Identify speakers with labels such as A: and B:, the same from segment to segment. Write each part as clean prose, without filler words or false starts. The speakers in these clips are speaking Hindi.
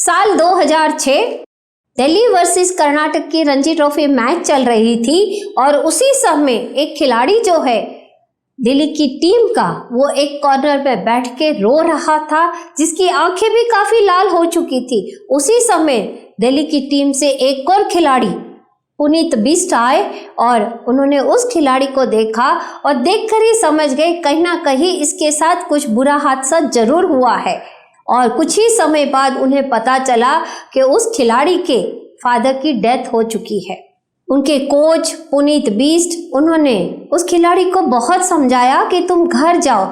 A: साल 2006 दिल्ली वर्सेस कर्नाटक की रणजी ट्रॉफी मैच चल रही थी और उसी समय एक खिलाड़ी जो है दिल्ली की टीम का, वो एक कॉर्नर पे बैठ के रो रहा था, जिसकी आंखें भी काफी लाल हो चुकी थी। उसी समय दिल्ली की टीम से एक और खिलाड़ी पुनीत बिष्ट आए और उन्होंने उस खिलाड़ी को देखा और देखकर ही समझ गए कहीं ना कहीं इसके साथ कुछ बुरा हादसा जरूर हुआ है। और कुछ ही समय बाद उन्हें पता चला कि उस खिलाड़ी के फादर की डेथ हो चुकी है। उनके कोच पुनीत बिष्ट, उन्होंने उस खिलाड़ी को बहुत समझाया कि तुम घर जाओ,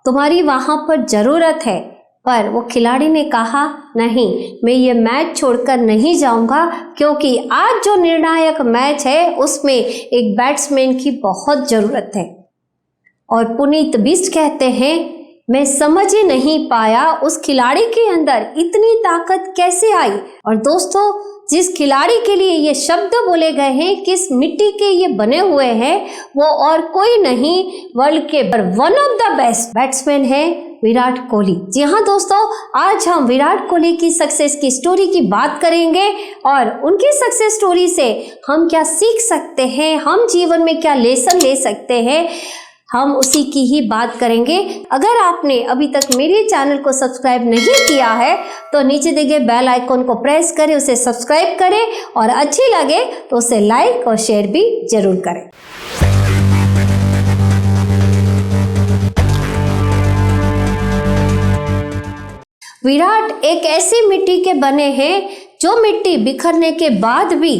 A: तुम्हारी वहां पर जरूरत है, पर वो खिलाड़ी ने कहा नहीं, मैं ये मैच छोड़कर नहीं जाऊंगा, क्योंकि आज जो निर्णायक मैच है उसमें एक बैट्समैन की बहुत जरूरत है। और पुनीत बिष्ट कहते हैं, मैं समझ ही नहीं पाया उस खिलाड़ी के अंदर इतनी ताकत कैसे आई। और दोस्तों, जिस खिलाड़ी के लिए ये शब्द बोले गए हैं, किस मिट्टी के ये बने हुए हैं, वो और कोई नहीं वर्ल्ड के one of the best batsman है विराट कोहली। जी हाँ दोस्तों, आज हम विराट कोहली की सक्सेस की स्टोरी की बात करेंगे और उनकी सक्सेस स्टोरी से हम क्या सीख सकते हैं, हम जीवन में क्या लेसन ले सकते हैं, हम उसी की ही बात करेंगे। अगर आपने अभी तक मेरे चैनल को सब्सक्राइब नहीं किया है तो नीचे दिए गए बेल आइकॉन को प्रेस करें, उसे सब्सक्राइब करें और अच्छी लगे तो उसे लाइक और शेयर भी जरूर करें। विराट एक ऐसी मिट्टी के बने हैं जो मिट्टी बिखरने के बाद भी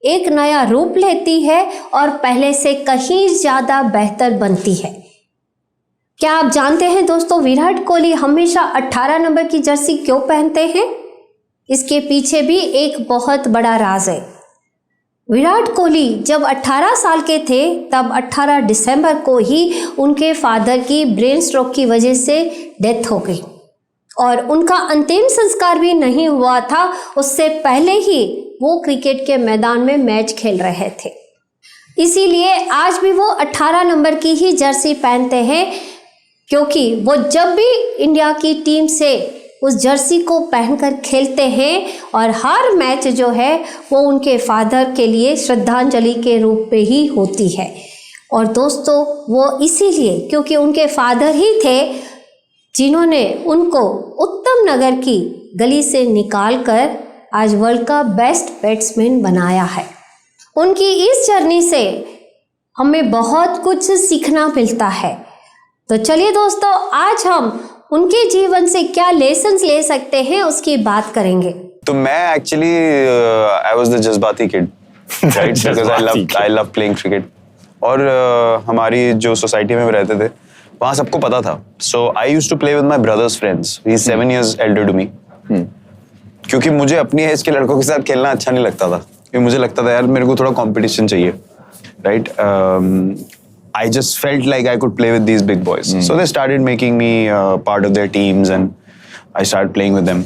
A: एक नया रूप लेती है और पहले से कहीं ज्यादा बेहतर बनती है। क्या आप जानते हैं दोस्तों, विराट कोहली हमेशा 18 नंबर की जर्सी क्यों पहनते हैं? इसके पीछे भी एक बहुत बड़ा राज है। विराट कोहली जब 18 साल के थे तब 18 दिसंबर को ही उनके फादर की ब्रेन स्ट्रोक की वजह से डेथ हो गई और उनका अंतिम संस्कार भी नहीं हुआ था। उससे पहले ही वो क्रिकेट के मैदान में मैच खेल रहे थे, इसीलिए आज भी वो 18 नंबर की ही जर्सी पहनते हैं, क्योंकि वो जब भी इंडिया की टीम से उस जर्सी को पहनकर खेलते हैं और हर मैच जो है वो उनके फादर के लिए श्रद्धांजलि के रूप में ही होती है। और दोस्तों, वो इसीलिए क्योंकि उनके फादर ही थे जिन्होंने उनको उत्तम नगर की गली से निकालकर आज वर्ल्ड का बेस्ट बैट्समैन बनाया है। उनकी इस जर्नी से हमें बहुत कुछ सीखना मिलता है। तो चलिए दोस्तों, आज हम उनके जीवन से क्या लेसन्स ले सकते हैं उसकी बात करेंगे।
B: तो मैं एक्चुअली आई वाज द जज्बाती kid, right, because I love playing cricket. और हमारी जो सोसाइटी में रहते थे वहाँ सबको पता था। So I used to play with my brothers friends, he is 7 years elder to me। क्योंकि मुझे अपनी एज के लड़कों के साथ खेलना अच्छा नहीं लगता था, क्योंकि मुझे लगता था यार मेरे को थोड़ा कंपटीशन चाहिए, right. I just felt like I could play with these big boys. So they started making me part of their teams and I started playing with them.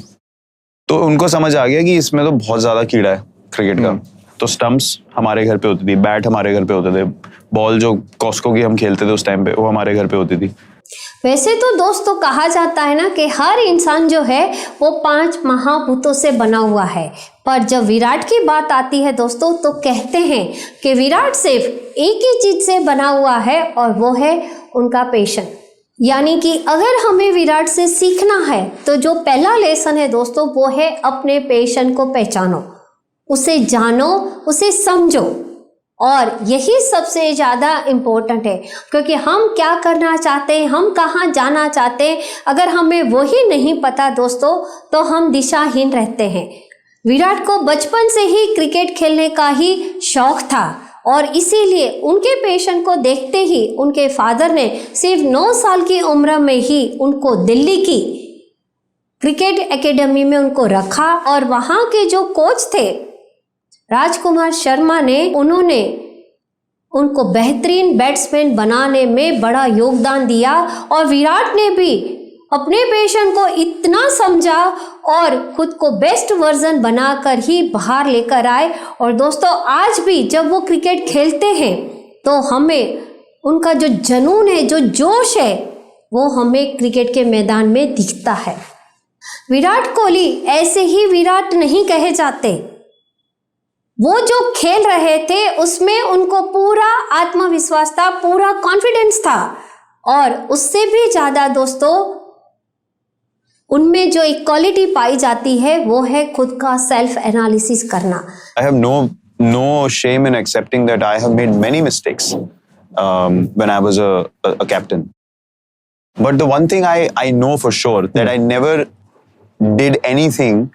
B: तो उनको समझ आ गया कि इसमें तो बहुत ज्यादा कीड़ा है क्रिकेट का। तो स्टंप्स हमारे घर पे होती थी, बैट हमारे घर पे होते थे, बॉल जो कॉस्को की हम खेलते थे उस टाइम पे वो हमारे घर पे होती थी।
A: वैसे तो दोस्तों कहा जाता है ना कि हर इंसान जो है वो 5 महाभूतों से बना हुआ है, पर जब विराट की बात आती है दोस्तों तो कहते हैं कि विराट सिर्फ एक ही चीज से बना हुआ है और वो है उनका पैशन। यानी कि अगर हमें विराट से सीखना है तो जो पहला लेसन है दोस्तों वो है अपने पैशन को पहचानो, उसे जानो, उसे समझो। और यही सबसे ज़्यादा इम्पोर्टेंट है, क्योंकि हम क्या करना चाहते हैं, हम कहाँ जाना चाहते हैं, अगर हमें वही नहीं पता दोस्तों तो हम दिशाहीन रहते हैं। विराट को बचपन से ही क्रिकेट खेलने का ही शौक था और इसीलिए उनके पैशन को देखते ही उनके फादर ने सिर्फ 9 साल की उम्र में ही उनको दिल्ली की क्रिकेट एकेडमी में उनको रखा और वहाँ के जो कोच थे राजकुमार शर्मा ने, उन्होंने उनको बेहतरीन बैट्समैन बनाने में बड़ा योगदान दिया और विराट ने भी अपने पैशन को इतना समझा और खुद को बेस्ट वर्जन बनाकर ही बाहर लेकर आए। और दोस्तों आज भी जब वो क्रिकेट खेलते हैं तो हमें उनका जो जुनून है, जो जोश है, वो हमें क्रिकेट के मैदान में दिखता है। विराट कोहली ऐसे ही विराट नहीं कहे जाते। वो जो खेल रहे थे उसमें उनको पूरा आत्मविश्वास था, पूरा कॉन्फिडेंस था, और उससे भी ज्यादा दोस्तों उनमें जो एक क्वालिटी पाई जाती है वो है खुद का सेल्फ एनालिसिस करना।
B: I have no shame in accepting that I have made many mistakes when I was a captain. But the one thing I know for sure that I never did anything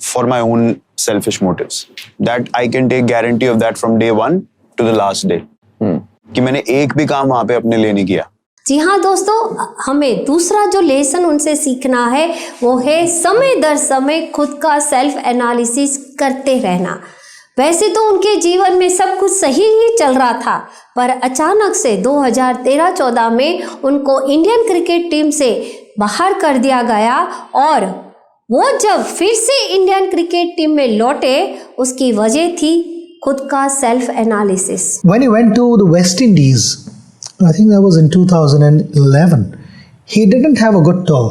B: for my own selfish motives. That I can take guarantee of that from day one to the last day. कि मैंने एक भी काम वहां पे अपने लिए नहीं किया।
A: जी हाँ दोस्तों, हमें दूसरा जो लेसन उनसे सीखना है वो है समय दर समय खुद का सेल्फ एनालिसिस करते रहना। वैसे तो उनके जीवन में सब कुछ सही ही चल रहा था, पर अचानक से 2013-14 में उनको इंडियन क्रिकेट टीम से बाहर कर दिया गया, और वो जब फिर से इंडियन क्रिकेट टीम में लौटे उसकी वजह थी खुद का self analysis.
C: When he went to the West Indies, I think that was in 2011, he didn't have a good tour,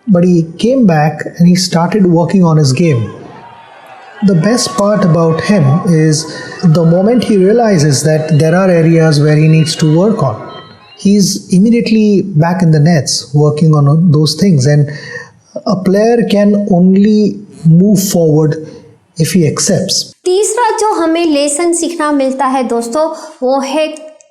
C: but he came back and he started working on his game. The best part about him is the moment he realizes that there are areas where he needs to work on, he's immediately back in the nets working on those things, and a player can only move forward if he accepts.
A: तीसरा जो हमें लेसन सीखना मिलता है दोस्तों वो है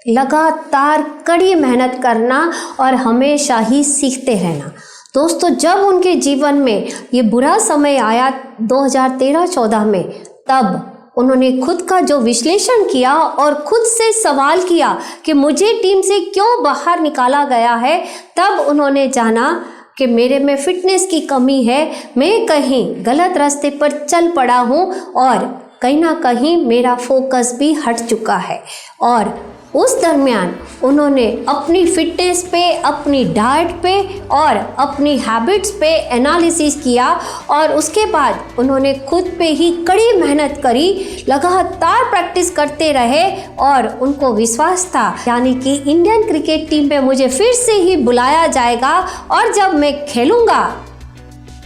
A: लगातार कड़ी मेहनत करना और हमेशा ही सीखते रहना। दोस्तों जब उनके जीवन में ये बुरा समय आया 2013-14 में, तब उन्होंने खुद का जो विश्लेषण किया और खुद से सवाल किया कि मुझे टीम से क्यों बाहर निकाला गया है, तब उन्होंने जाना कि मेरे में फिटनेस की कमी है, मैं कहीं गलत रास्ते पर चल पड़ा हूँ और कहीं ना कहीं मेरा फोकस भी हट चुका है। और उस दरमियान उन्होंने अपनी फिटनेस पे, अपनी डाइट पे और अपनी हैबिट्स पे एनालिसिस किया, और उसके बाद उन्होंने खुद पे ही कड़ी मेहनत करी, लगातार प्रैक्टिस करते रहे, और उनको विश्वास था यानी कि इंडियन क्रिकेट टीम में मुझे फिर से ही बुलाया जाएगा, और जब मैं खेलूँगा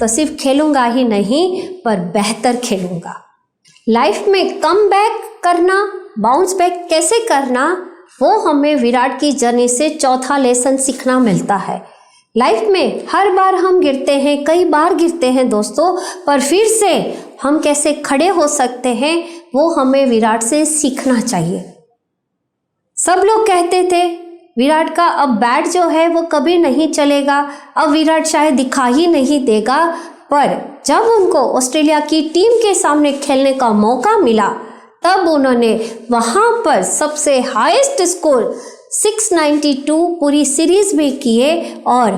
A: तो सिर्फ खेलूँगा ही नहीं पर बेहतर खेलूँगा। लाइफ में कम बैक करना, बाउंस बैक कैसे करना, वो हमें विराट की जर्नी से चौथा लेसन सीखना मिलता है। लाइफ में हर बार हम गिरते हैं, कई बार गिरते हैं दोस्तों, पर फिर से हम कैसे खड़े हो सकते हैं वो हमें विराट से सीखना चाहिए। सब लोग कहते थे विराट का अब बैट जो है वो कभी नहीं चलेगा, अब विराट शायद दिखा ही नहीं देगा, पर जब उनको ऑस्ट्रेलिया की टीम के सामने खेलने का मौका मिला तब उन्होंने वहाँ पर सबसे हाईएस्ट स्कोर 692 पूरी सीरीज में किए, और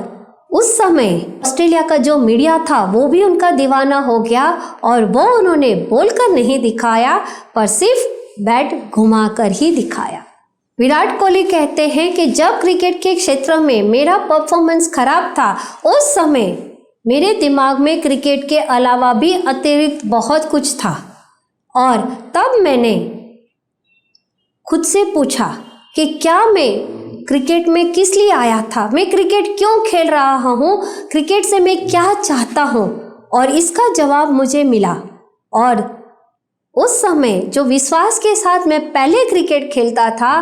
A: उस समय ऑस्ट्रेलिया का जो मीडिया था वो भी उनका दीवाना हो गया, और वो उन्होंने बोलकर नहीं दिखाया पर सिर्फ बैट घुमाकर ही दिखाया। विराट कोहली कहते हैं कि जब क्रिकेट के क्षेत्र में मेरा परफॉर्मेंस खराब था उस समय मेरे दिमाग में क्रिकेट के अलावा भी अतिरिक्त बहुत कुछ था, और तब मैंने खुद से पूछा कि क्या मैं क्रिकेट में किस लिए आया था, मैं क्रिकेट क्यों खेल रहा हूँ, क्रिकेट से मैं क्या चाहता हूँ, और इसका जवाब मुझे मिला। और उस समय जो विश्वास के साथ मैं पहले क्रिकेट खेलता था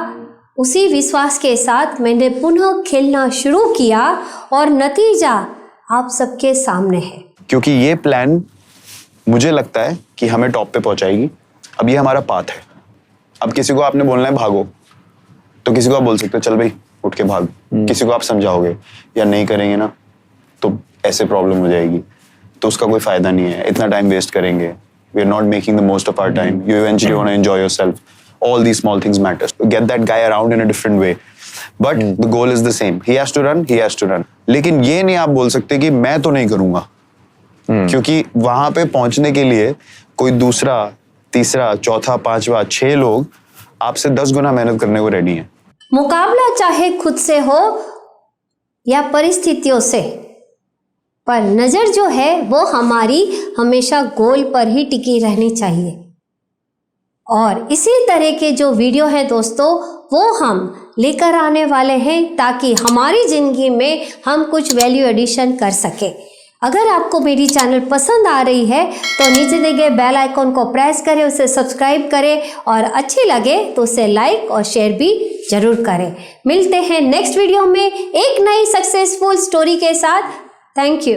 A: उसी विश्वास के साथ मैंने पुनः खेलना शुरू किया, और नतीजा आप सबके सामने है।
B: क्योंकि ये प्लान मुझे लगता है कि हमें टॉप पे पहुंचाएगी। अब ये हमारा पाथ है। अब किसी को आपने बोलना है भागो, तो किसी को आप बोल सकते हो चल भाई उठ के भाग, किसी को आप समझाओगे या नहीं करेंगे ना तो ऐसे प्रॉब्लम हो जाएगी, तो उसका कोई फायदा नहीं है, इतना टाइम वेस्ट करेंगे, we are not making the most of our time, you eventually want to enjoy yourself, all these small things matters, get that guy around in a different way, but the goal is the same, he has to run. लेकिन ये नहीं आप बोल सकते कि मैं तो नहीं करूंगा, क्योंकि वहां पे पहुंचने के लिए कोई दूसरा, तीसरा, चौथा, पांचवा, 6 लोग आपसे 10 गुना मेहनत करने को रेडी हैं।
A: मुकाबला चाहे खुद से हो या परिस्थितियों से, पर नजर जो है वो हमारी हमेशा गोल पर ही टिकी रहनी चाहिए। और इसी तरह के जो वीडियो है दोस्तों वो हम लेकर आने वाले हैं ताकि हमारी जिंदगी में हम कुछ वैल्यू एडिशन कर सके। अगर आपको मेरी चैनल पसंद आ रही है तो नीचे दिए गए बेल आइकॉन को प्रेस करें, उसे सब्सक्राइब करें और अच्छी लगे तो उसे लाइक और शेयर भी जरूर करें। मिलते हैं नेक्स्ट वीडियो में एक नई सक्सेसफुल स्टोरी के साथ। Thank you.